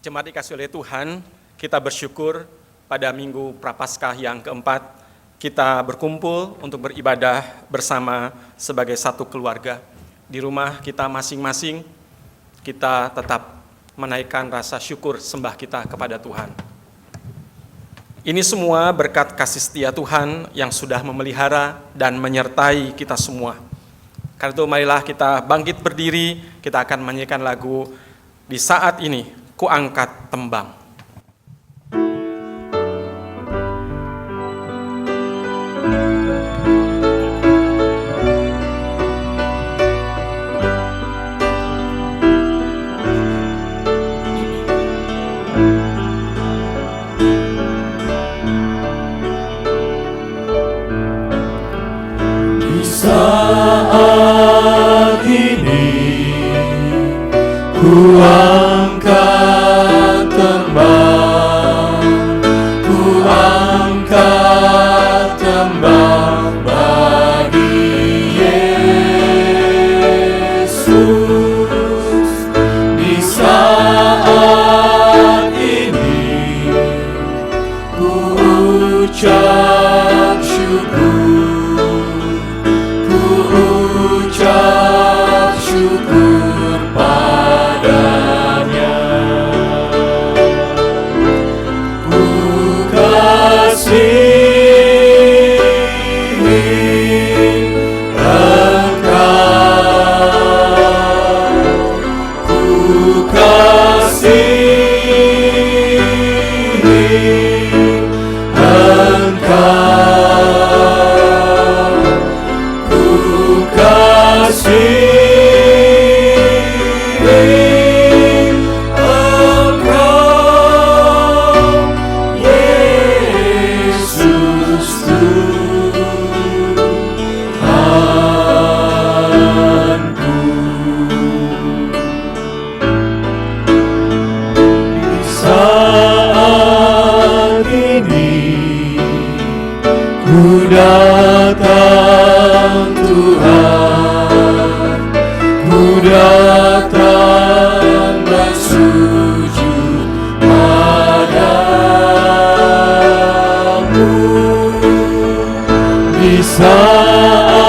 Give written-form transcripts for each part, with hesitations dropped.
Jemaat dikasih oleh Tuhan, kita bersyukur pada Minggu Prapaskah yang keempat, kita berkumpul untuk beribadah bersama sebagai satu keluarga. Di rumah kita masing-masing, kita tetap menaikkan rasa syukur sembah kita kepada Tuhan. Ini semua berkat kasih setia Tuhan yang sudah memelihara dan menyertai kita semua. Karena itu marilah kita bangkit berdiri, kita akan menyanyikan lagu Di Saat Ini Ku Angkat Tembang. Di saat ini ku angkat tembang, ku angkat tembang bagi Yesus. Di saat ini ku ucap syukur, ku ucap syukur padanya. Ku kasihi Engkau, ku kasihi Engkau, ku kasihi ku datang Tuhan, ku datang bersujud padamu. Di saat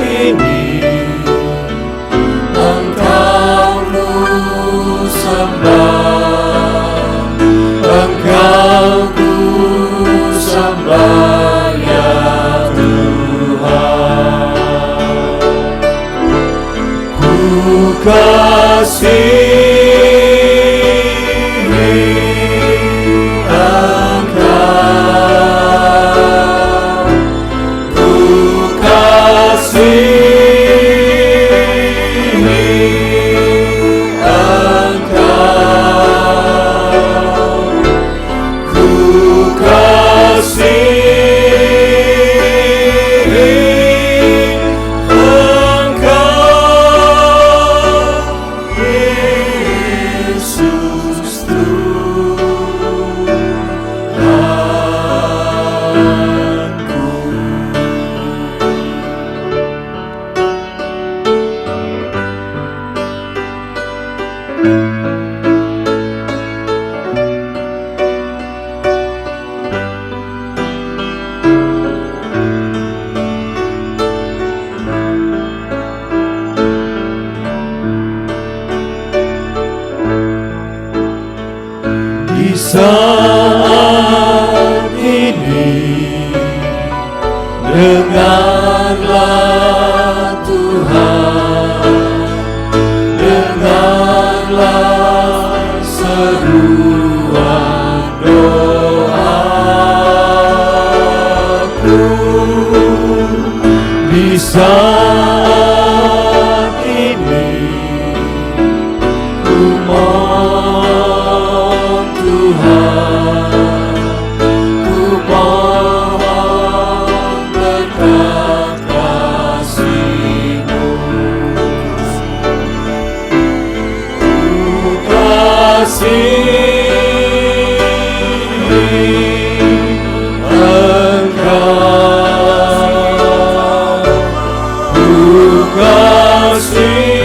ini Engkau ku sembah, Engkau ku sembah. Ku kasihi Engkau, ku kasihi Engkau, ku kasihi saat ini. Dengarlah Tuhan, dengarlah seruan doaku. Di saat ini ku mohon Tuhan, ku mohon berkat kasih-Mu. Ku kasihi Engkau, ku kasihi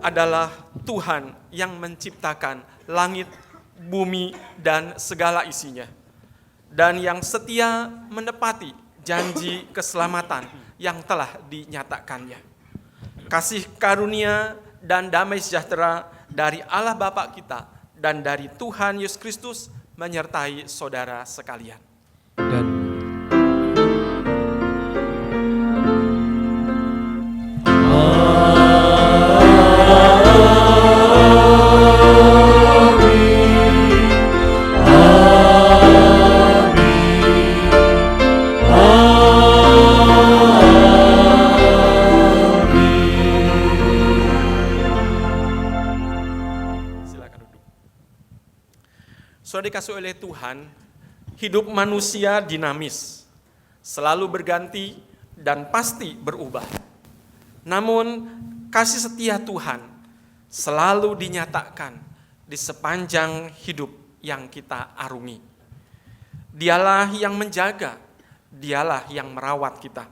adalah Tuhan yang menciptakan langit, bumi, dan segala isinya, dan yang setia menepati janji keselamatan yang telah dinyatakannya. Kasih karunia dan damai sejahtera dari Allah Bapa kita dan dari Tuhan Yesus Kristus menyertai saudara sekalian. Dan Saudara dikasih oleh Tuhan, hidup manusia dinamis, selalu berganti dan pasti berubah. Namun kasih setia Tuhan selalu dinyatakan di sepanjang hidup yang kita arungi. Dialah yang menjaga, dialah yang merawat kita.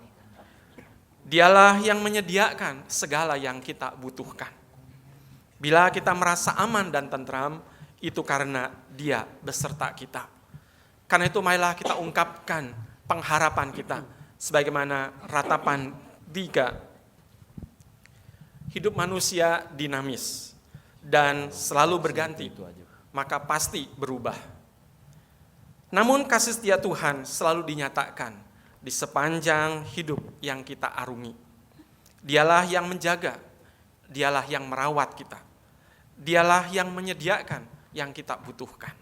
Dialah yang menyediakan segala yang kita butuhkan. Bila kita merasa aman dan tentram, itu karena Dia beserta kita. Karena itu marilah kita ungkapkan pengharapan kita sebagaimana ratapan 3. Hidup manusia dinamis dan selalu berganti, maka pasti berubah. Namun kasih setia Tuhan selalu dinyatakan di sepanjang hidup yang kita arungi. Dialah yang menjaga, dialah yang merawat kita. Dialah yang menyediakan yang kita butuhkan.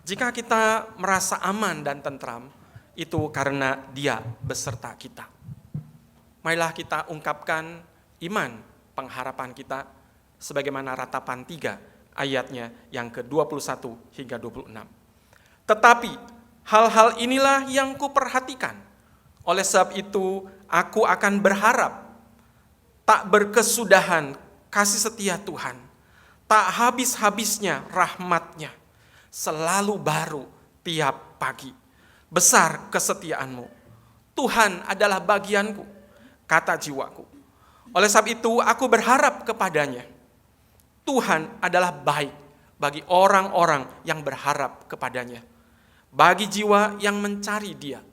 Jika kita merasa aman dan tentram, itu karena Dia beserta kita. Marilah kita ungkapkan iman pengharapan kita sebagaimana ratapan 3 ayatnya yang ke-21 hingga 26. Tetapi hal-hal inilah yang kuperhatikan. Oleh sebab itu aku akan berharap tak berkesudahan kasih setia Tuhan. Tak habis-habisnya rahmat-Nya, selalu baru tiap pagi. Besar kesetiaan-Mu. Tuhan adalah bagianku, kata jiwaku. Oleh sebab itu aku berharap kepadanya. Tuhan adalah baik bagi orang-orang yang berharap kepadanya. Bagi jiwa yang mencari Dia,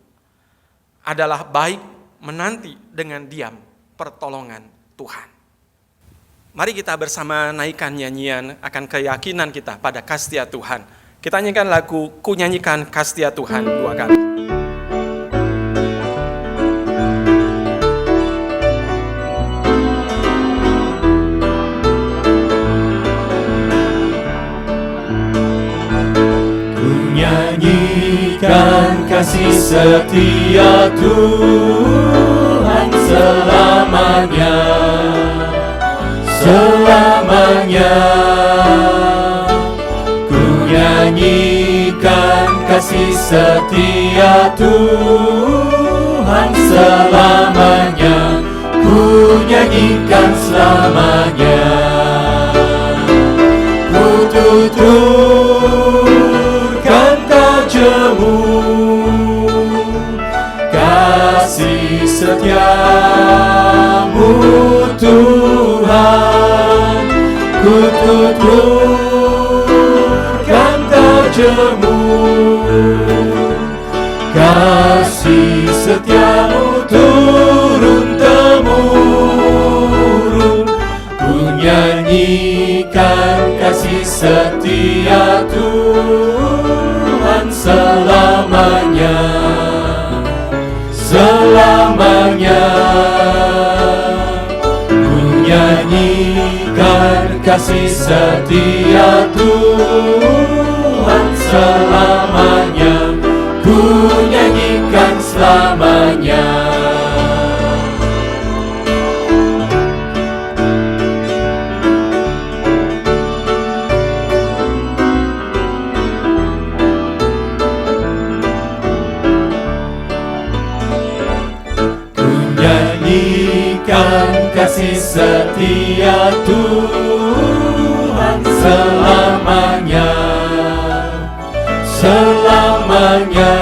adalah baik menanti dengan diam pertolongan Tuhan. Mari kita bersama naikkan nyanyian akan keyakinan kita pada kasih Tuhan. Kita nyanyikan lagu Ku Nyanyikan Kasih Tuhan 2 kali. ku nyanyikan kasih setia Tuhan selamanya. Selamanya ku nyanyikan kasih setia Tuhan selamanya. Ku nyanyikan selamanya. Ku tuturkan tajamu kasih setiamu Tuhan. Ku tuturkan tajamu kasih setiamu turun-temurun. Ku nyanyikan kasih setia Tuhan selamanya. Selamanya ku nyanyikan kasih setia Tuhan selamanya. Ku nyanyikan selamanya. Ku nyanyikan kasih setia Tuhan selamanya. Selamanya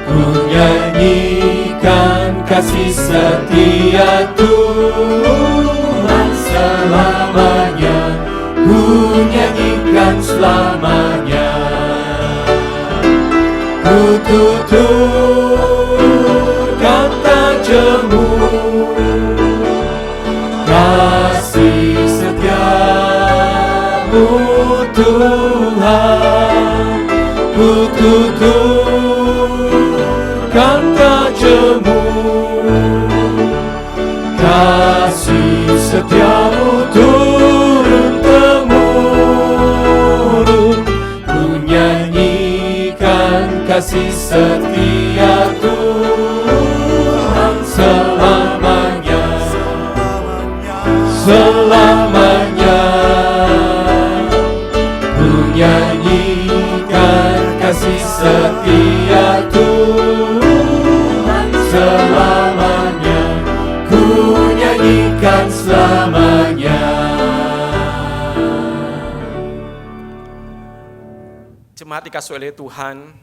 ku nyanyikan kasih setia Tuhan tuturkan tak jemu kasih setiamu Tuhan. Ku tuturkan tak jemu kasih setiamu turun-temurun. Ku nyanyikan kasih setia Tuhan selamanya, selamanya. Ku nyanyikan kasih setia Tuhan selamanya, ku nyanyikan selamanya. Jemaat dikasihi oleh Tuhan,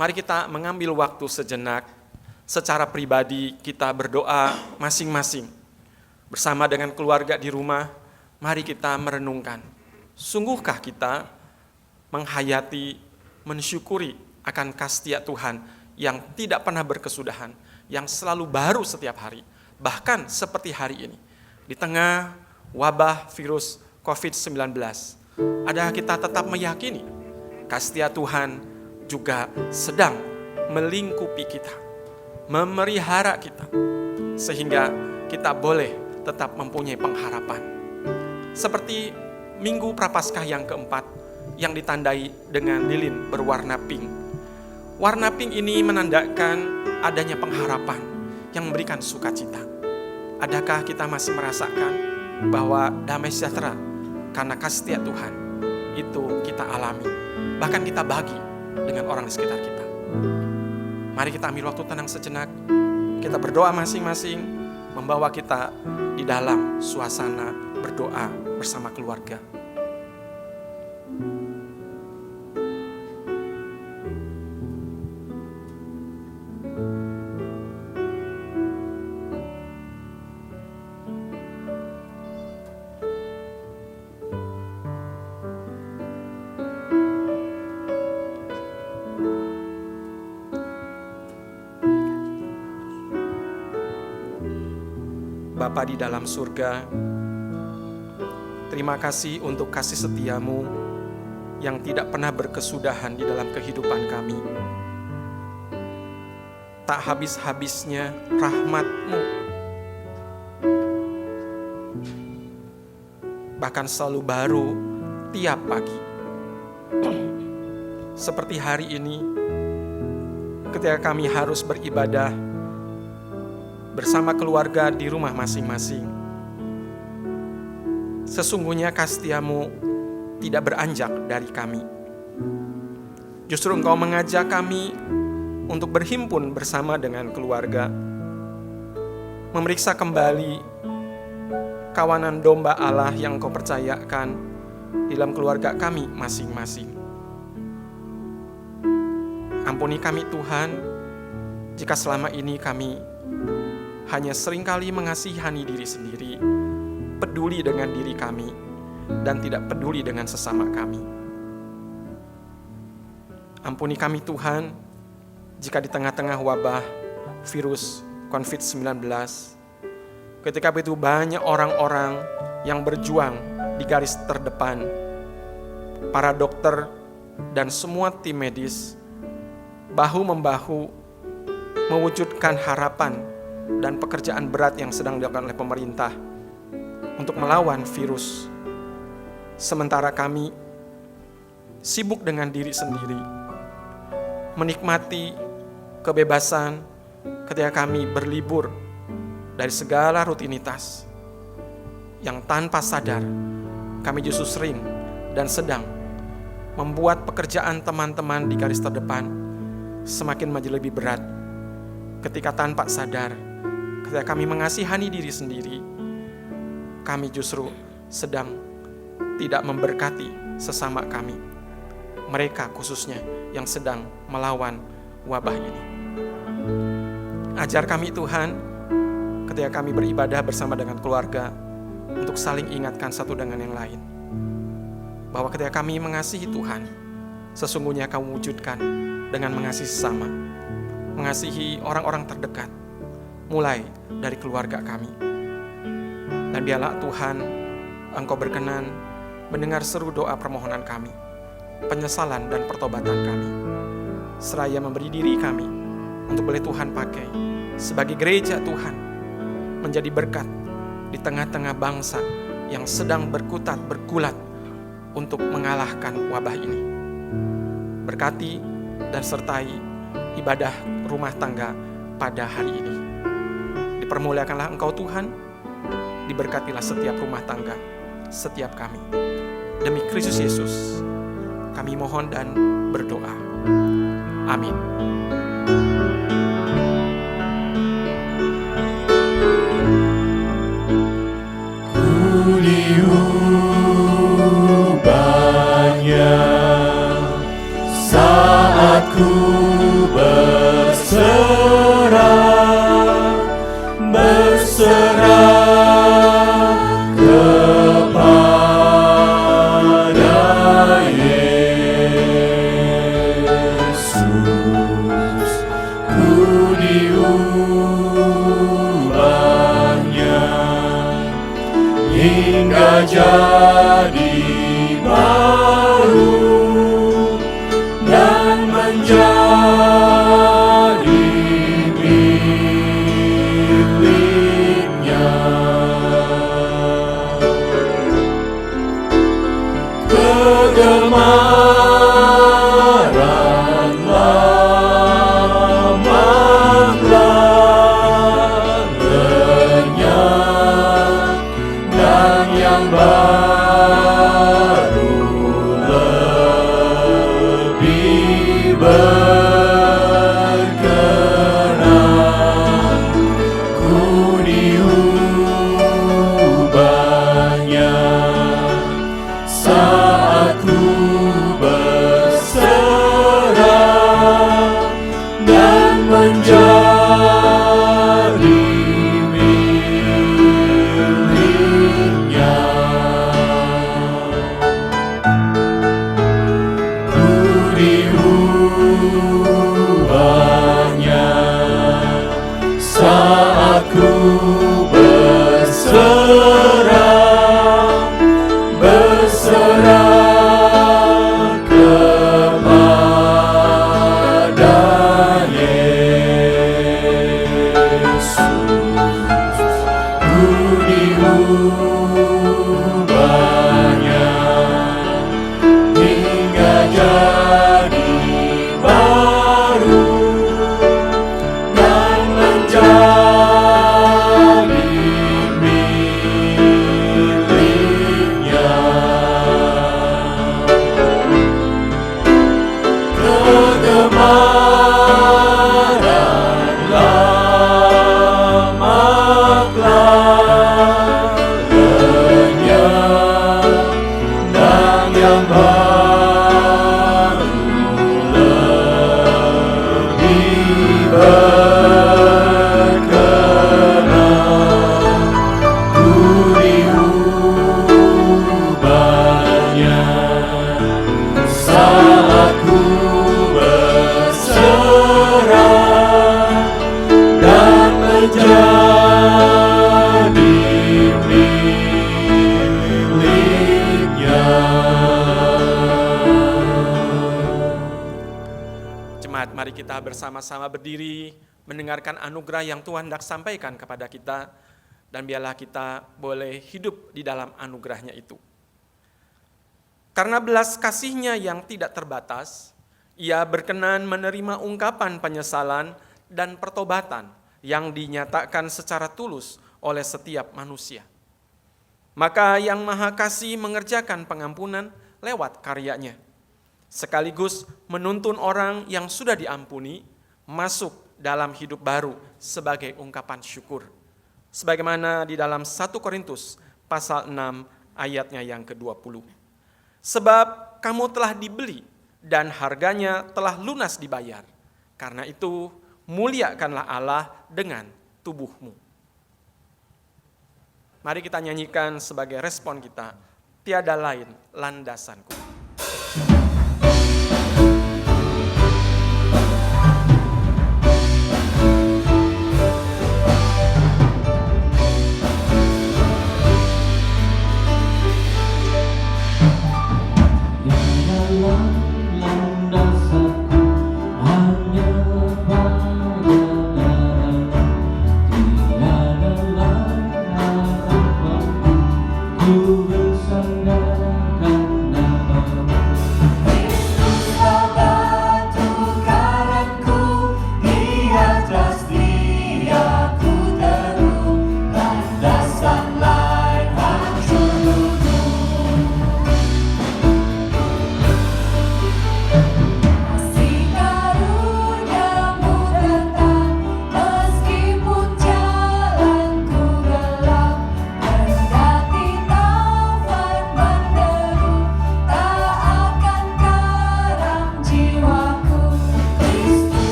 mari kita mengambil waktu sejenak secara pribadi kita berdoa masing-masing. Bersama dengan keluarga di rumah, mari kita merenungkan. Sungguhkah kita menghayati, mensyukuri akan kasih Tuhan yang tidak pernah berkesudahan, yang selalu baru setiap hari. Bahkan seperti hari ini, di tengah wabah virus COVID-19, adakah kita tetap meyakini kasih Tuhan juga sedang melingkupi kita, memelihara kita, sehingga kita boleh tetap mempunyai pengharapan. Seperti Minggu Prapaskah yang keempat yang ditandai dengan lilin berwarna pink. Warna pink ini menandakan adanya pengharapan yang memberikan sukacita. Adakah kita masih merasakan bahwa damai sejahtera karena kasih Tuhan itu kita alami, bahkan kita bagi dengan orang di sekitar kita? Mari kita ambil waktu tenang sejenak, kita berdoa masing-masing, membawa kita di dalam suasana berdoa bersama keluarga. Bapa di dalam surga, terima kasih untuk kasih setiamu yang tidak pernah berkesudahan di dalam kehidupan kami. Tak habis-habisnya rahmat-Mu, bahkan selalu baru tiap pagi. Seperti hari ini, ketika kami harus beribadah bersama keluarga di rumah masing-masing. Sesungguhnya kasih-Mu tidak beranjak dari kami. Justru Engkau mengajak kami untuk berhimpun bersama dengan keluarga, memeriksa kembali kawanan domba Allah yang Engkau percayakan di dalam keluarga kami masing-masing. Ampuni kami Tuhan, jika selama ini kami hanya seringkali mengasihani diri sendiri, peduli dengan diri kami, dan tidak peduli dengan sesama kami. Ampuni kami Tuhan, jika di tengah-tengah wabah virus COVID-19, ketika begitu banyak orang-orang yang berjuang di garis terdepan, para dokter dan semua tim medis, bahu-membahu mewujudkan harapan dan pekerjaan berat yang sedang dilakukan oleh pemerintah untuk melawan virus. Sementara kami sibuk dengan diri sendiri, menikmati kebebasan ketika kami berlibur dari segala rutinitas, yang tanpa sadar kami justru sering dan sedang membuat pekerjaan teman-teman di garis terdepan semakin menjadi lebih berat. Ketika tanpa sadar, ketika kami mengasihani diri sendiri, kami justru sedang tidak memberkati sesama kami, mereka khususnya yang sedang melawan wabah ini. Ajar kami Tuhan, ketika kami beribadah bersama dengan keluarga, untuk saling ingatkan satu dengan yang lain, bahwa ketika kami mengasihi Tuhan, sesungguhnya Kau wujudkan dengan mengasihi sesama. mengasihi orang-orang terdekat, mulai dari keluarga kami. Dan biarlah Tuhan, Engkau berkenan mendengar seru doa permohonan kami, penyesalan dan pertobatan kami, seraya memberi diri kami untuk boleh Tuhan pakai sebagai gereja Tuhan, menjadi berkat di tengah-tengah bangsa yang sedang berkutat bergulat untuk mengalahkan wabah ini. Berkati dan sertai ibadah rumah tangga pada hari ini. Dipermuliakanlah Engkau Tuhan, diberkatilah setiap rumah tangga, setiap kami. Demi Kristus Yesus, kami mohon dan berdoa. Amin. Diubahnya saat ku berserah kepada Yesus. Ku diubahnya hingga jadi baru dan menjadi miliknya. Kegemaran lama telah lenyap dan yang baru lebih berkenan. Ku diubahnya saat ku berserah dan menjadi miliknya. Ku diubahnya saat ku berserah kepada Yesus. Ku diubahnya hingga jadi baru dan menjadi miliknya. Kegemaran lama telah lenyap dan yang baru lebih berkenan. Ku diubahnya saat ku berserah dan menjadi miliknya. Jemaat, mari kita bersama-sama berdiri mendengarkan anugerah yang Tuhan hendak sampaikan kepada kita, dan biarlah kita boleh hidup di dalam anugerahnya itu. Karena belas kasih-Nya yang tidak terbatas, Ia berkenan menerima ungkapan penyesalan dan pertobatan yang dinyatakan secara tulus oleh setiap manusia. Maka Yang Maha Kasih mengerjakan pengampunan lewat karya-Nya, sekaligus menuntun orang yang sudah diampuni masuk dalam hidup baru sebagai ungkapan syukur. Sebagaimana di dalam 1 Korintus pasal 6 ayatnya yang ke-20. Sebab kamu telah dibeli dan harganya telah lunas dibayar. Karena itu muliakanlah Allah dengan tubuhmu. Mari kita nyanyikan sebagai respon kita, tiada lain landasanku.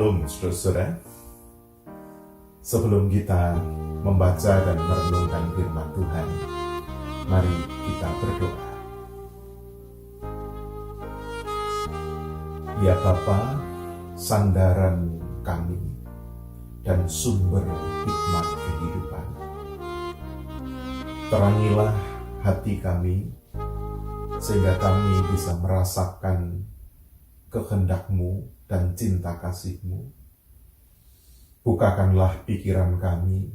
Shalom saudara-saudara. Sebelum kita membaca dan merenungkan firman Tuhan, mari kita berdoa. Ya Bapa, sandaran kami dan sumber hikmat kehidupan, terangilah hati kami sehingga kami bisa merasakan kehendak-Mu dan cinta kasih-Mu. Bukakanlah pikiran kami,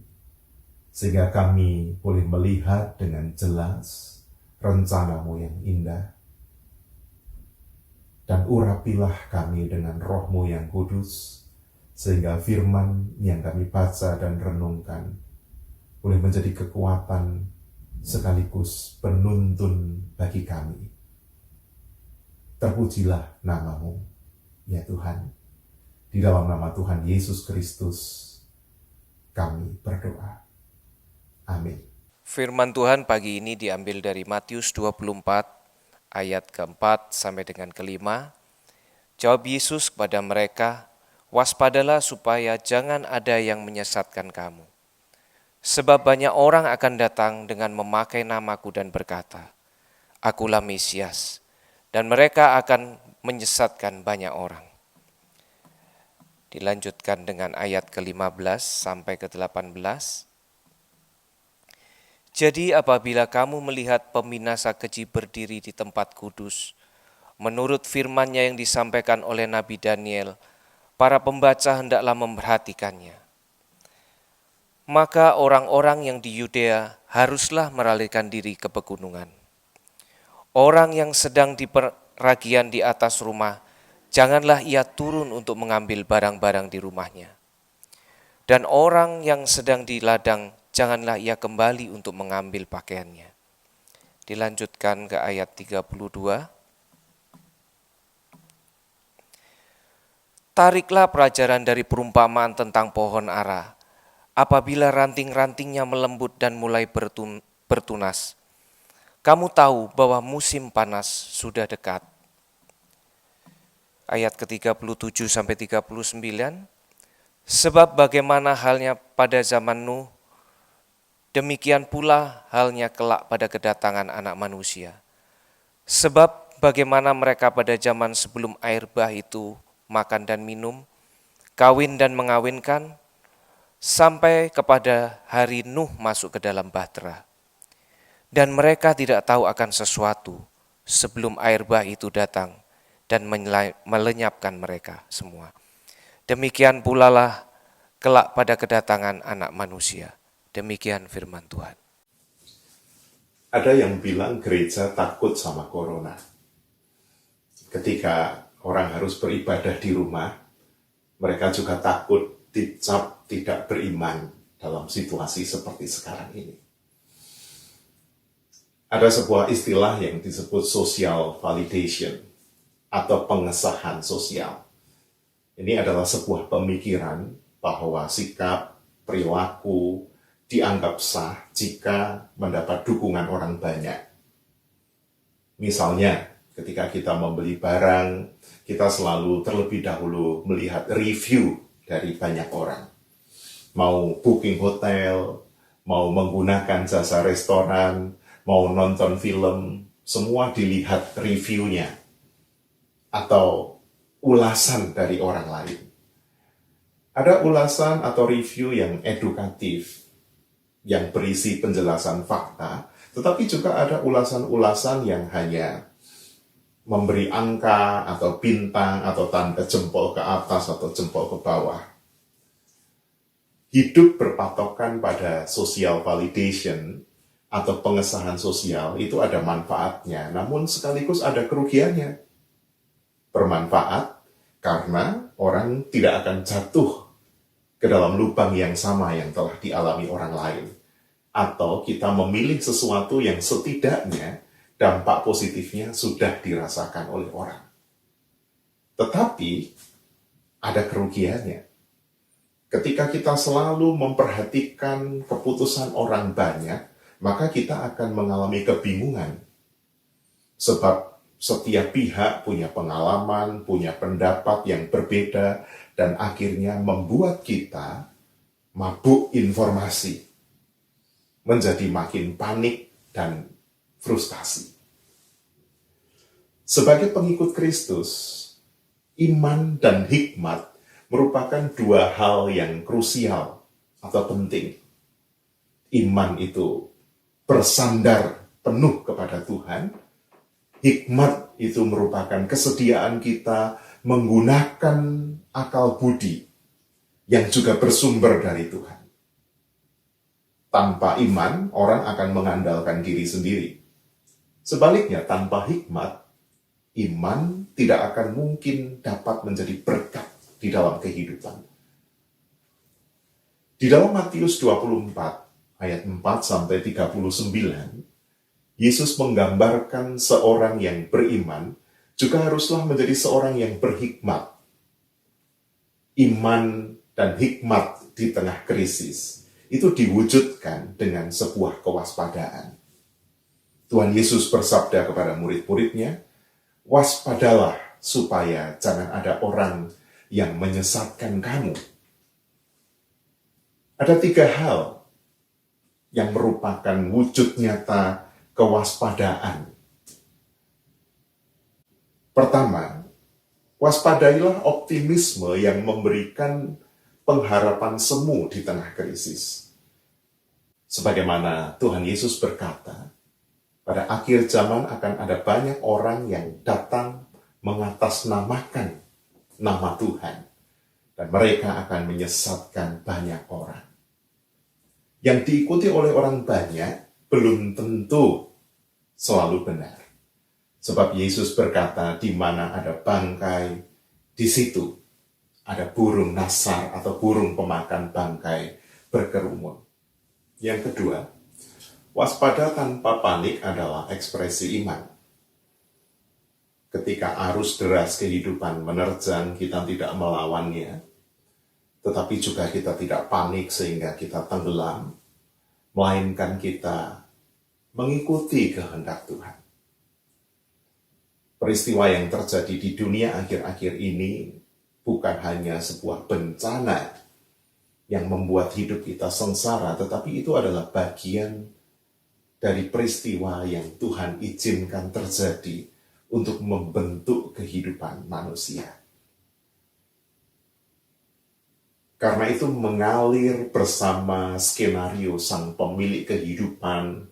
sehingga kami boleh melihat dengan jelas rencana-Mu yang indah. Dan urapilah kami dengan Roh-Mu yang kudus, sehingga firman yang kami baca dan renungkan boleh menjadi kekuatan sekaligus penuntun bagi kami. Terpujilah nama-Mu, ya Tuhan. Di dalam nama Tuhan Yesus Kristus, kami berdoa. Amin. Firman Tuhan pagi ini diambil dari Matius 24, ayat keempat sampai dengan kelima. Jawab Yesus kepada mereka, "Waspadalah supaya jangan ada yang menyesatkan kamu. Sebab banyak orang akan datang dengan memakai namaku dan berkata, 'Akulah Mesias,' dan mereka akan menyesatkan banyak orang." Dilanjutkan dengan ayat ke-15 sampai ke-18. Jadi apabila kamu melihat pembinasa keji berdiri di tempat kudus, menurut firman-Nya yang disampaikan oleh Nabi Daniel, para pembaca hendaklah memperhatikannya. Maka orang-orang yang di Yudea haruslah meralihkan diri ke pegunungan. Orang yang sedang di peragian di atas rumah, janganlah ia turun untuk mengambil barang-barang di rumahnya. Dan orang yang sedang di ladang, janganlah ia kembali untuk mengambil pakaiannya. Dilanjutkan ke ayat 32. Tariklah pelajaran dari perumpamaan tentang pohon ara. Apabila ranting-rantingnya melembut dan mulai bertunas, kamu tahu bahwa musim panas sudah dekat. Ayat ke-37 sampai 39. Sebab bagaimana halnya pada zaman Nuh, demikian pula halnya kelak pada kedatangan Anak Manusia. Sebab bagaimana mereka pada zaman sebelum air bah itu makan dan minum, kawin dan mengawinkan, sampai kepada hari Nuh masuk ke dalam bahtera. Dan mereka tidak tahu akan sesuatu sebelum air bah itu datang dan melenyapkan mereka semua. Demikian pula lah kelak pada kedatangan Anak Manusia. Demikian firman Tuhan. Ada yang bilang gereja takut sama corona. Ketika orang harus beribadah di rumah, mereka juga takut dicap tidak beriman dalam situasi seperti sekarang ini. Ada sebuah istilah yang disebut social validation atau pengesahan sosial. Ini adalah sebuah pemikiran bahwa sikap, perilaku dianggap sah jika mendapat dukungan orang banyak. Misalnya, ketika kita membeli barang, kita selalu terlebih dahulu melihat review dari banyak orang. Mau booking hotel, mau menggunakan jasa restoran, mau nonton film, semua dilihat reviewnya atau ulasan dari orang lain. Ada ulasan atau review yang edukatif, yang berisi penjelasan fakta, tetapi juga ada ulasan-ulasan yang hanya memberi angka atau bintang atau tanda jempol ke atas atau jempol ke bawah. Hidup berpatokan pada social validation atau pengesahan sosial itu ada manfaatnya, namun sekaligus ada kerugiannya. Bermanfaat karena orang tidak akan jatuh ke dalam lubang yang sama yang telah dialami orang lain. Atau kita memilih sesuatu yang setidaknya dampak positifnya sudah dirasakan oleh orang. Tetapi ada kerugiannya. Ketika kita selalu memperhatikan keputusan orang banyak, maka kita akan mengalami kebingungan. Sebab setiap pihak punya pengalaman, punya pendapat yang berbeda, dan akhirnya membuat kita mabuk informasi, menjadi makin panik dan frustasi. Sebagai pengikut Kristus, iman dan hikmat merupakan dua hal yang krusial atau penting. Iman itu bersandar penuh kepada Tuhan. Hikmat itu merupakan kesediaan kita menggunakan akal budi yang juga bersumber dari Tuhan. Tanpa iman, orang akan mengandalkan diri sendiri. Sebaliknya, tanpa hikmat, iman tidak akan mungkin dapat menjadi berkat di dalam kehidupan. Di dalam Matius 24, ayat 4-39, Yesus menggambarkan seorang yang beriman juga haruslah menjadi seorang yang berhikmat. Iman dan hikmat di tengah krisis itu diwujudkan dengan sebuah kewaspadaan. Tuhan Yesus bersabda kepada murid-muridnya, "Waspadalah supaya jangan ada orang yang menyesatkan kamu." Ada 3 hal yang merupakan wujud nyata kewaspadaan. Pertama, waspadailah optimisme yang memberikan pengharapan semu di tengah krisis. Sebagaimana Tuhan Yesus berkata, pada akhir zaman akan ada banyak orang yang datang mengatasnamakan nama Tuhan, dan mereka akan menyesatkan banyak orang. Yang diikuti oleh orang banyak belum tentu selalu benar. Sebab Yesus berkata, di mana ada bangkai, di situ ada burung nasar atau burung pemakan bangkai berkerumun. Yang kedua, waspada tanpa panik adalah ekspresi iman. Ketika arus deras kehidupan menerjang, kita tidak melawannya, tetapi juga kita tidak panik sehingga kita tenggelam, melainkan kita mengikuti kehendak Tuhan. Peristiwa yang terjadi di dunia akhir-akhir ini bukan hanya sebuah bencana yang membuat hidup kita sengsara, tetapi itu adalah bagian dari peristiwa yang Tuhan izinkan terjadi untuk membentuk kehidupan manusia. Karena itu mengalir bersama skenario sang pemilik kehidupan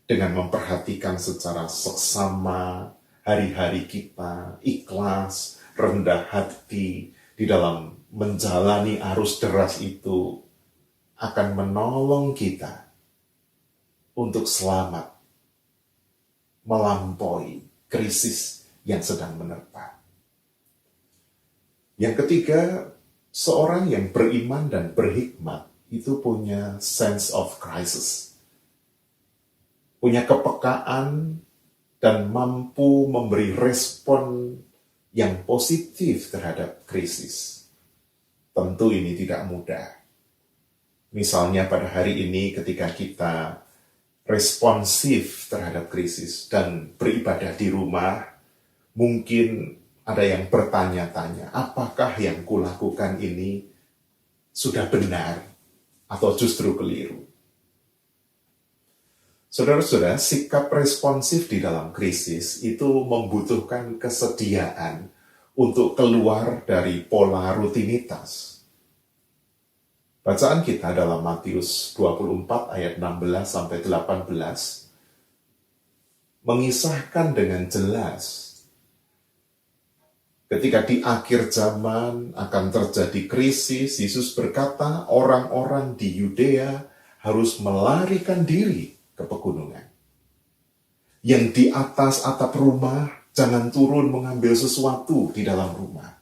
dengan memperhatikan secara seksama hari-hari kita, ikhlas, rendah hati di dalam menjalani arus deras itu akan menolong kita untuk selamat melampaui krisis yang sedang menerpa. Yang ketiga, seorang yang beriman dan berhikmat itu punya sense of crisis, punya kepekaan dan mampu memberi respon yang positif terhadap krisis. Tentu ini tidak mudah. Misalnya pada hari ini ketika kita responsif terhadap krisis dan beribadah di rumah, mungkin ada yang bertanya-tanya, apakah yang kulakukan ini sudah benar atau justru keliru? Saudara-saudara, sikap responsif di dalam krisis itu membutuhkan kesediaan untuk keluar dari pola rutinitas. Bacaan kita dalam Matius 24 ayat 16-18 mengisahkan dengan jelas ketika di akhir zaman akan terjadi krisis. Yesus berkata orang-orang di Yudea harus melarikan diri ke pegunungan. Yang di atas atap rumah jangan turun mengambil sesuatu di dalam rumah.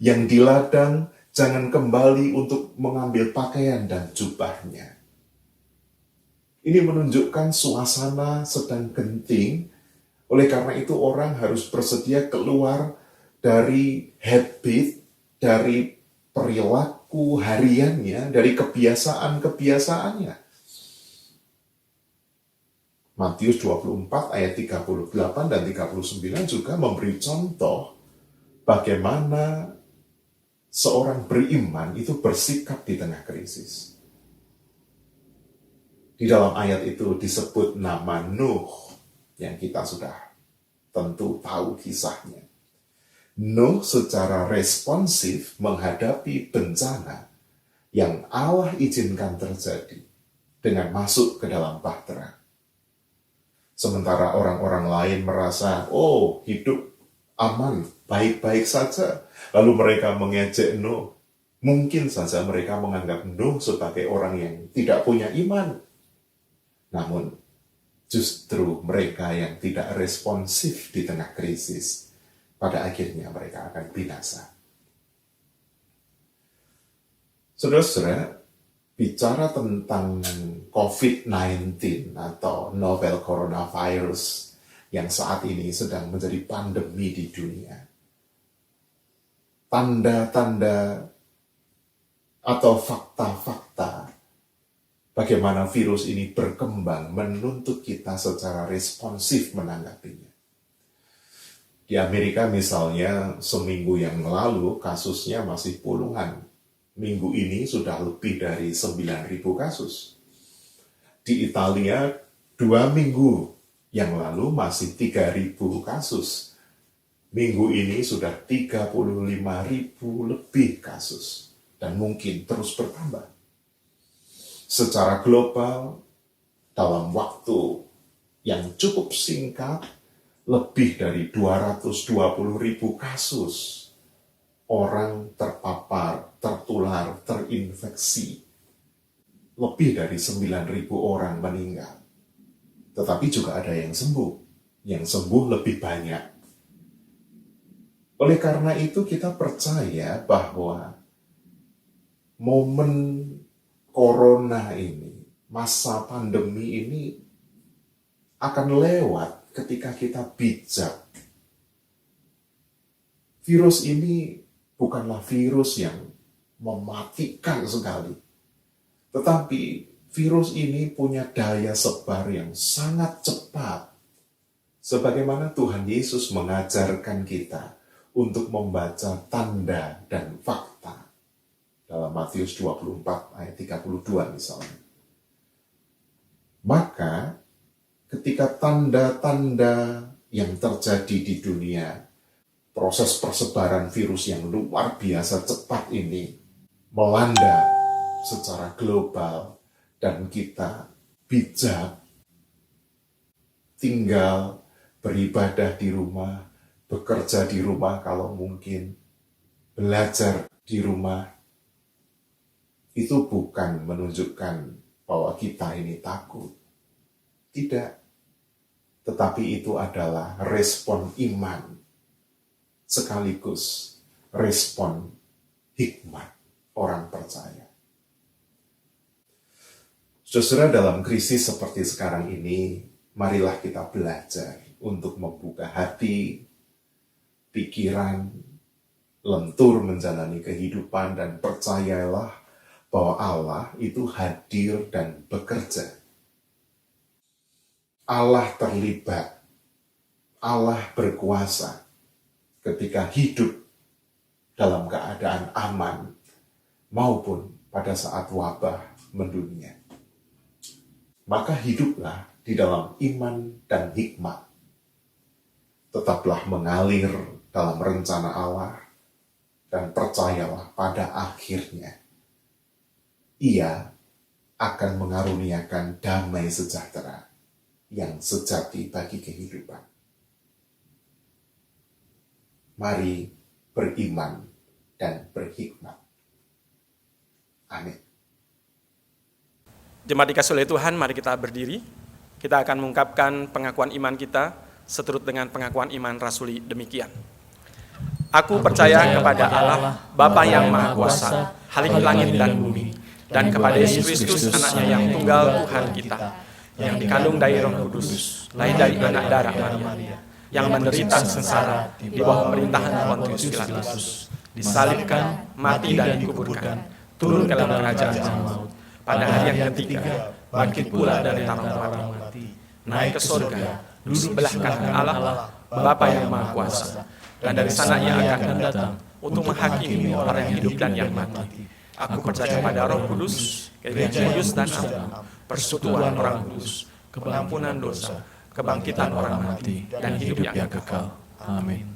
Yang di ladang jangan kembali untuk mengambil pakaian dan jubahnya. Ini menunjukkan suasana sedang genting. Oleh karena itu orang harus bersedia keluar dari habit, dari perilaku hariannya, dari kebiasaan-kebiasaannya. Matius 24 ayat 38 dan 39 juga memberi contoh bagaimana seorang beriman itu bersikap di tengah krisis. Di dalam ayat itu disebut nama Nuh, yang kita sudah tentu tahu kisahnya. Nuh secara responsif menghadapi bencana yang Allah izinkan terjadi dengan masuk ke dalam bahtera. Sementara orang-orang lain merasa, oh hidup aman, baik-baik saja. Lalu mereka mengejek Nuh. Mungkin saja mereka menganggap Nuh sebagai orang yang tidak punya iman. Namun, justru mereka yang tidak responsif di tengah krisis, pada akhirnya mereka akan binasa. Saudara-saudara, bicara tentang COVID-19 atau novel coronavirus yang saat ini sedang menjadi pandemi di dunia. Tanda-tanda atau fakta-fakta bagaimana virus ini berkembang menuntut kita secara responsif menanggapinya. Di Amerika misalnya, seminggu yang lalu kasusnya masih puluhan. Minggu ini sudah lebih dari 9.000 kasus. Di Italia, 2 minggu yang lalu masih 3.000 kasus. Minggu ini sudah 35.000 lebih kasus. Dan mungkin terus bertambah. Secara global, dalam waktu yang cukup singkat, lebih dari 220.000 kasus. Orang terpapar, tertular, terinfeksi. Lebih dari 9.000 orang meninggal. Tetapi juga ada yang sembuh. Yang sembuh lebih banyak. Oleh karena itu kita percaya bahwa momen corona ini, masa pandemi ini akan lewat ketika kita bijak. Virus ini bukanlah virus yang mematikan sekali. Tetapi virus ini punya daya sebar yang sangat cepat. Sebagaimana Tuhan Yesus mengajarkan kita untuk membaca tanda dan fakta. Dalam Matius 24 ayat 32 misalnya. Maka ketika tanda-tanda yang terjadi di dunia, proses persebaran virus yang luar biasa cepat ini melanda secara global dan kita bijak tinggal beribadah di rumah, bekerja di rumah kalau mungkin, belajar di rumah, itu bukan menunjukkan bahwa kita ini takut. Tidak. Tetapi itu adalah respon iman sekaligus respon hikmat orang percaya. Saudara, dalam krisis seperti sekarang ini, marilah kita belajar untuk membuka hati, pikiran, lentur menjalani kehidupan, dan percayalah bahwa Allah itu hadir dan bekerja. Allah terlibat, Allah berkuasa ketika hidup dalam keadaan aman maupun pada saat wabah mendunia. Maka hiduplah di dalam iman dan hikmat. Tetaplah mengalir dalam rencana Allah dan percayalah pada akhirnya Ia akan mengaruniakan damai sejahtera yang sejati bagi kehidupan. Mari beriman dan berhikmat. Amin. Jemaat dikasih oleh Tuhan, mari kita berdiri. Kita akan mengungkapkan pengakuan iman kita seturut dengan pengakuan iman rasuli demikian. Aku percaya kepada Allah, Bapa yang Maha Kuasa, Khalik langit dan bumi, dan kepada Yesus Kristus, anaknya yang tunggal Tuhan kita, yang dikandung dari Roh Kudus, lahir dari anak darah Maria, yang menderita sengsara di bawah pemerintahan Pontius Pilatus, disalibkan, mati dan dikuburkan, turun ke dalam kerajaan maut, pada hari yang ketiga bangkit pula dari antara orang mati, naik ke surga, di sebelah kanan Allah, Bapa yang Maha Kuasa, dan dari sana Ia akan datang untuk menghakimi orang yang hidup dan yang mati. Aku percaya pada Roh Kudus, gereja kudus dan am, persekutuan orang kudus, pengampunan dosa, kebangkitan orang mati, dan hidup yang kekal. Amin.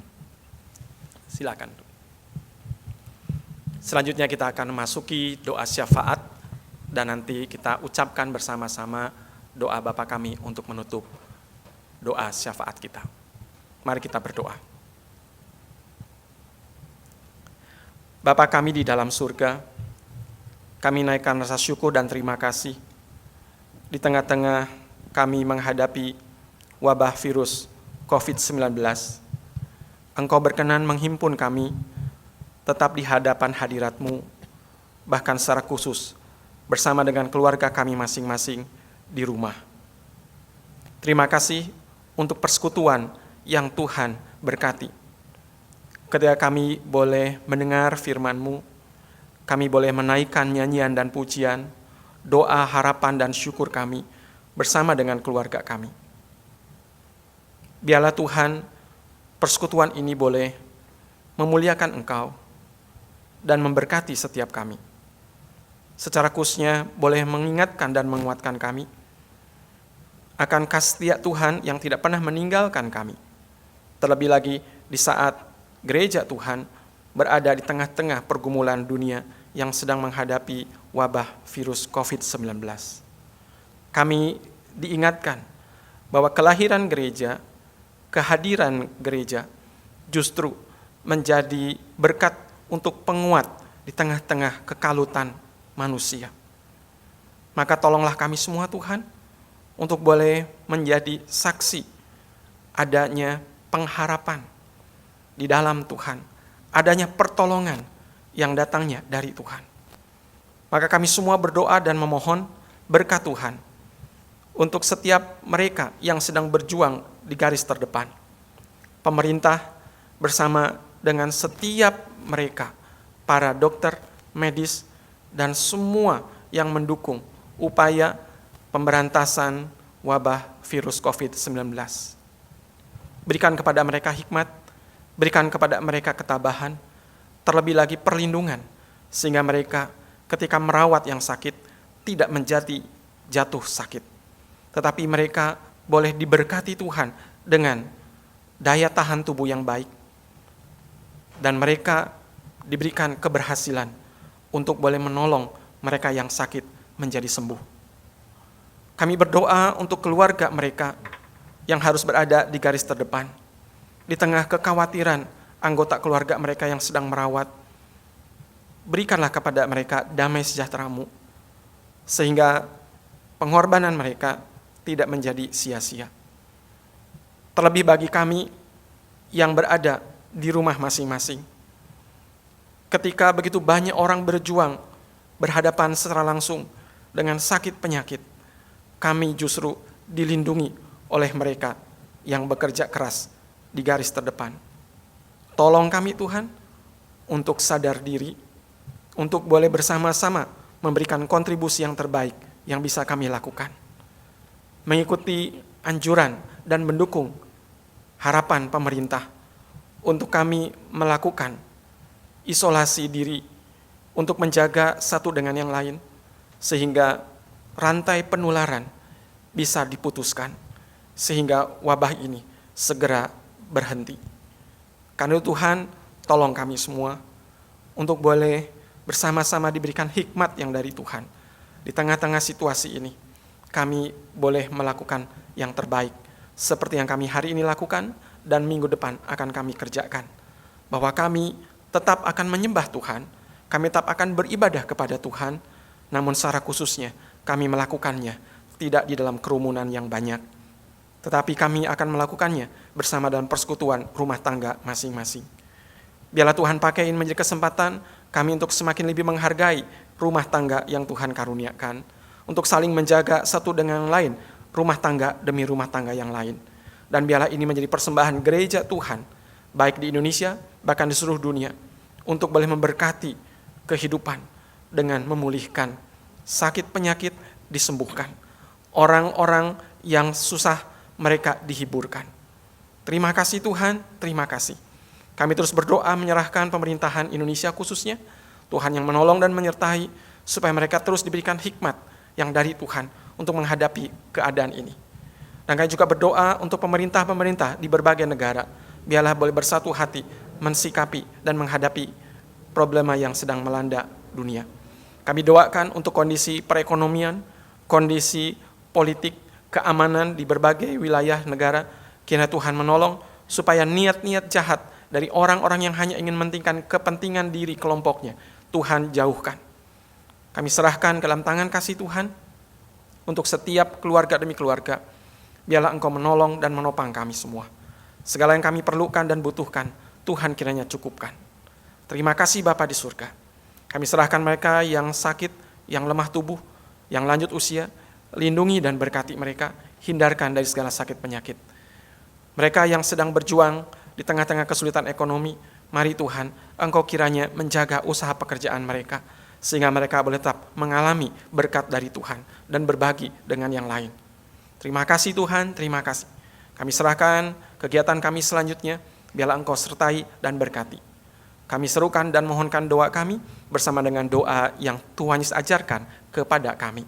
Silakan. Selanjutnya kita akan memasuki doa syafaat dan nanti kita ucapkan bersama-sama doa Bapa kami untuk menutup doa syafaat kita. Mari kita berdoa. Bapa kami di dalam surga, kami naikkan rasa syukur dan terima kasih di tengah-tengah kami menghadapi wabah virus COVID-19. Engkau berkenan menghimpun kami tetap di hadapan hadirat-Mu, bahkan secara khusus bersama dengan keluarga kami masing-masing di rumah. Terima kasih untuk persekutuan yang Tuhan berkati. Ketika kami boleh mendengar firman-Mu, kami boleh menaikkan nyanyian dan pujian, doa, harapan, dan syukur kami bersama dengan keluarga kami. Biarlah Tuhan, persekutuan ini boleh memuliakan Engkau dan memberkati setiap kami. Secara khususnya boleh mengingatkan dan menguatkan kami akan kasih setia Tuhan yang tidak pernah meninggalkan kami. Terlebih lagi di saat gereja Tuhan berada di tengah-tengah pergumulan dunia yang sedang menghadapi wabah virus COVID-19. Kami diingatkan bahwa kelahiran gereja, kehadiran gereja justru menjadi berkat untuk penguat di tengah-tengah kekalutan manusia. Maka tolonglah kami semua Tuhan untuk boleh menjadi saksi adanya pengharapan di dalam Tuhan, adanya pertolongan yang datangnya dari Tuhan. Maka kami semua berdoa dan memohon berkat Tuhan untuk setiap mereka yang sedang berjuang di garis terdepan. Pemerintah bersama dengan setiap mereka, para dokter, medis, dan semua yang mendukung upaya pemberantasan wabah virus COVID-19. Berikan kepada mereka hikmat, berikan kepada mereka ketabahan, terlebih lagi perlindungan, sehingga mereka ketika merawat yang sakit tidak menjadi jatuh sakit. Tetapi mereka boleh diberkati Tuhan dengan daya tahan tubuh yang baik, dan mereka diberikan keberhasilan untuk boleh menolong mereka yang sakit menjadi sembuh. Kami berdoa untuk keluarga mereka yang harus berada di garis terdepan, di tengah kekhawatiran anggota keluarga mereka yang sedang merawat. Berikanlah kepada mereka damai sejahtera-Mu, sehingga pengorbanan mereka tidak menjadi sia-sia. Terlebih bagi kami yang berada di rumah masing-masing, ketika begitu banyak orang berjuang berhadapan secara langsung dengan sakit penyakit, kami justru dilindungi oleh mereka yang bekerja keras di garis terdepan. Tolong kami Tuhan untuk sadar diri, untuk boleh bersama-sama memberikan kontribusi yang terbaik yang bisa kami lakukan. Mengikuti anjuran dan mendukung harapan pemerintah untuk kami melakukan isolasi diri untuk menjaga satu dengan yang lain, sehingga rantai penularan bisa diputuskan, sehingga wabah ini segera berhenti. Karena Tuhan, tolong kami semua untuk boleh bersama-sama diberikan hikmat yang dari Tuhan. Di tengah-tengah situasi ini, kami boleh melakukan yang terbaik, seperti yang kami hari ini lakukan dan minggu depan akan kami kerjakan. Bahwa kami tetap akan menyembah Tuhan, kami tetap akan beribadah kepada Tuhan, namun secara khususnya kami melakukannya tidak di dalam kerumunan yang banyak, tetapi kami akan melakukannya bersama dalam persekutuan rumah tangga masing-masing. Biarlah Tuhan pakai ini menjadi kesempatan kami untuk semakin lebih menghargai rumah tangga yang Tuhan karuniakan, untuk saling menjaga satu dengan yang lain, rumah tangga demi rumah tangga yang lain. Dan biarlah ini menjadi persembahan gereja Tuhan, baik di Indonesia, bahkan di seluruh dunia, untuk boleh memberkati kehidupan dengan memulihkan sakit penyakit disembuhkan. Orang-orang yang susah mereka dihiburkan. Terima kasih Tuhan, terima kasih. Kami terus berdoa menyerahkan pemerintahan Indonesia khususnya, Tuhan yang menolong dan menyertai, supaya mereka terus diberikan hikmat yang dari Tuhan untuk menghadapi keadaan ini. Dan kami juga berdoa untuk pemerintah-pemerintah di berbagai negara, biarlah boleh bersatu hati, mensikapi dan menghadapi problema yang sedang melanda dunia. Kami doakan untuk kondisi perekonomian, kondisi politik, keamanan di berbagai wilayah negara, kiranya Tuhan menolong supaya niat-niat jahat dari orang-orang yang hanya ingin mementingkan kepentingan diri kelompoknya, Tuhan jauhkan. Kami serahkan ke dalam tangan kasih Tuhan untuk setiap keluarga demi keluarga. Biarlah Engkau menolong dan menopang kami semua. Segala yang kami perlukan dan butuhkan, Tuhan kiranya cukupkan. Terima kasih Bapa di surga. Kami serahkan mereka yang sakit, yang lemah tubuh, yang lanjut usia, lindungi dan berkati mereka, hindarkan dari segala sakit penyakit. Mereka yang sedang berjuang di tengah-tengah kesulitan ekonomi, mari Tuhan, Engkau kiranya menjaga usaha pekerjaan mereka, sehingga mereka boleh tetap mengalami berkat dari Tuhan dan berbagi dengan yang lain. Terima kasih Tuhan, terima kasih. Kami serahkan kegiatan kami selanjutnya, biarlah Engkau sertai dan berkati. Kami serukan dan mohonkan doa kami bersama dengan doa yang Tuhan Yesus ajarkan kepada kami.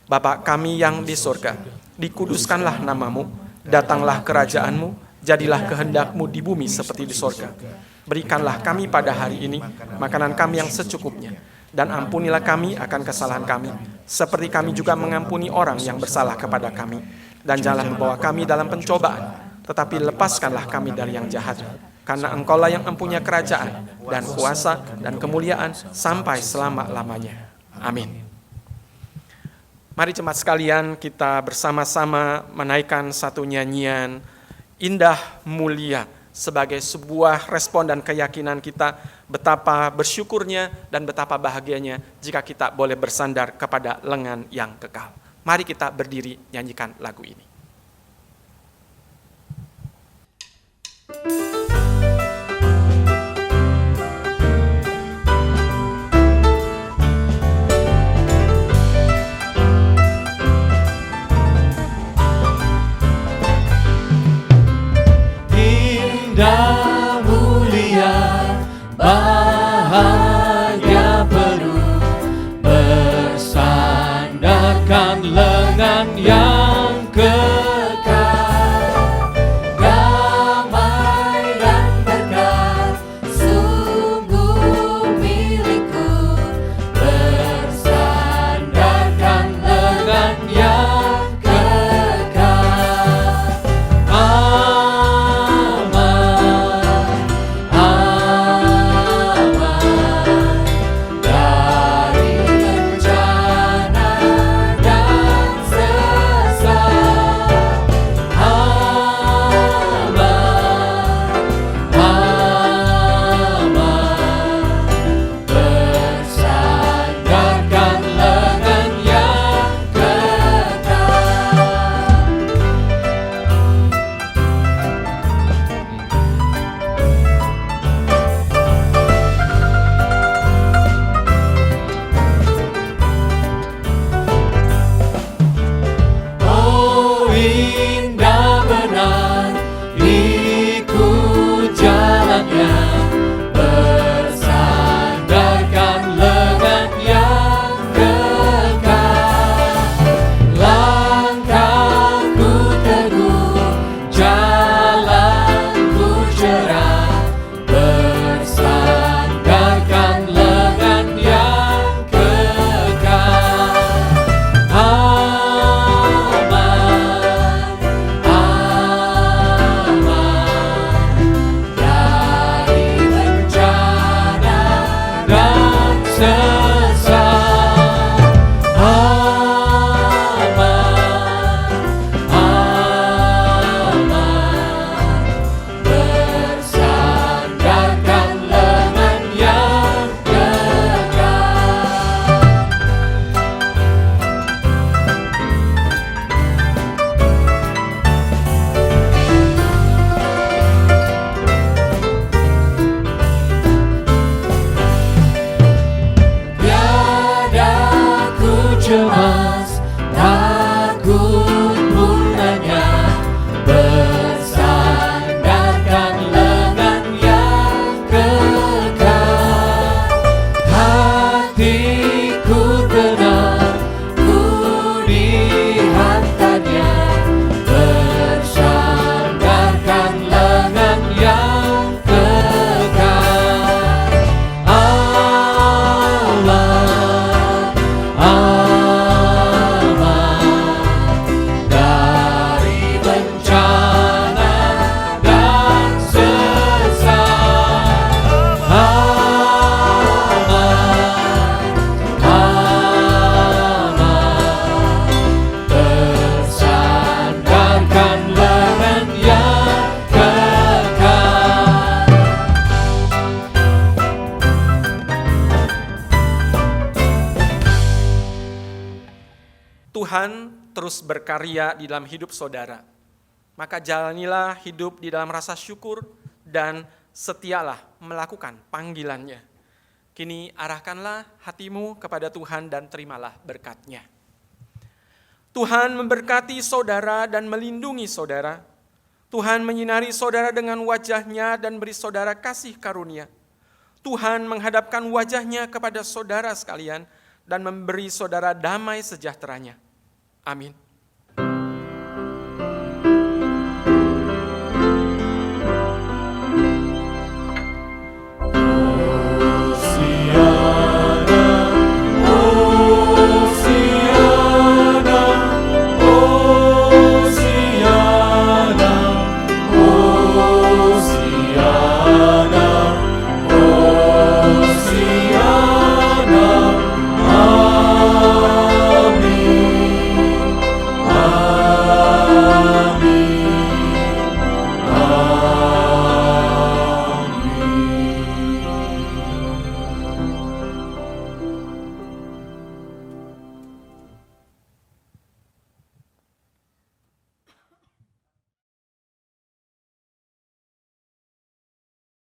Bapa kami yang di surga, dikuduskanlah namamu, datanglah kerajaan-Mu, jadilah kehendak-Mu di bumi seperti di surga. Berikanlah kami pada hari ini makanan kami yang secukupnya, dan ampunilah kami akan kesalahan kami, seperti kami juga mengampuni orang yang bersalah kepada kami. Dan janganlah membawa kami dalam pencobaan, tetapi lepaskanlah kami dari yang jahat. Karena Engkaulah yang mempunyai kerajaan, dan kuasa, dan kemuliaan, sampai selama-lamanya. Amin. Mari jemaat sekalian, kita bersama-sama menaikkan satu nyanyian indah mulia, sebagai sebuah respon dan keyakinan kita betapa bersyukurnya dan betapa bahagianya jika kita boleh bersandar kepada lengan yang kekal. Mari kita berdiri nyanyikan lagu ini. Indah mulia, bahagia penuh, bersandarkan lengan yang kekal. Damai dan berkat sungguh milikku, bersandarkan lengan yang kekal. Aman Tuhan terus berkarya di dalam hidup saudara. Maka jalanilah hidup di dalam rasa syukur dan setialah melakukan panggilannya. Kini arahkanlah hatimu kepada Tuhan dan terimalah berkat-Nya. Tuhan memberkati saudara dan melindungi saudara. Tuhan menyinari saudara dengan wajah-Nya dan beri saudara kasih karunia. Tuhan menghadapkan wajah-Nya kepada saudara sekalian dan memberi saudara damai sejahtera-Nya. Amin.